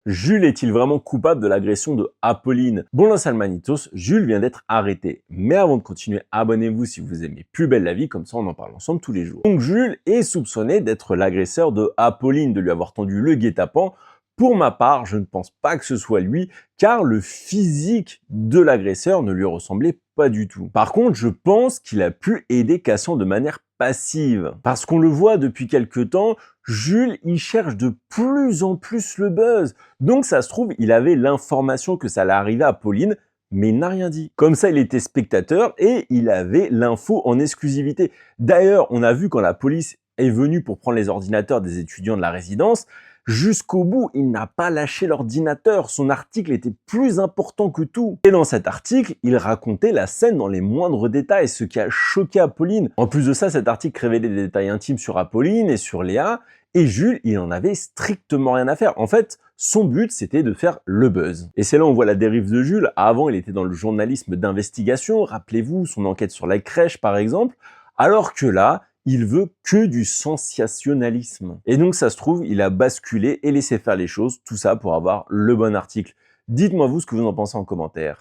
Jules est-il vraiment coupable de l'agression de Apolline? Bon, Salmanitos, Jules vient d'être arrêté. Mais avant de continuer, abonnez-vous si vous aimez Plus belle la vie, comme ça on en parle ensemble tous les jours. Donc Jules est soupçonné d'être l'agresseur de Apolline, de lui avoir tendu le guet-apens. Pour ma part, je ne pense pas que ce soit lui, car le physique de l'agresseur ne lui ressemblait pas du tout. Par contre, je pense qu'il a pu aider Cassien de manière passive. Parce qu'on le voit depuis quelque temps, Jules, il cherche de plus en plus le buzz. Donc ça se trouve, il avait l'information que ça allait arriver à Pauline, mais il n'a rien dit. Comme ça, il était spectateur et il avait l'info en exclusivité. D'ailleurs, on a vu quand la police est venue pour prendre les ordinateurs des étudiants de la résidence, jusqu'au bout, il n'a pas lâché l'ordinateur. Son article était plus important que tout. Et dans cet article, il racontait la scène dans les moindres détails, ce qui a choqué Apolline. En plus de ça, cet article révélait des détails intimes sur Apolline et sur Léa. Et Jules, il en avait strictement rien à faire. En fait, son but, c'était de faire le buzz. Et c'est là où on voit la dérive de Jules. Avant, il était dans le journalisme d'investigation. Rappelez-vous, son enquête sur la crèche, par exemple. Alors que là, il veut que du sensationnalisme. Et donc, ça se trouve, il a basculé et laissé faire les choses. Tout ça pour avoir le bon article. Dites-moi vous ce que vous en pensez en commentaire.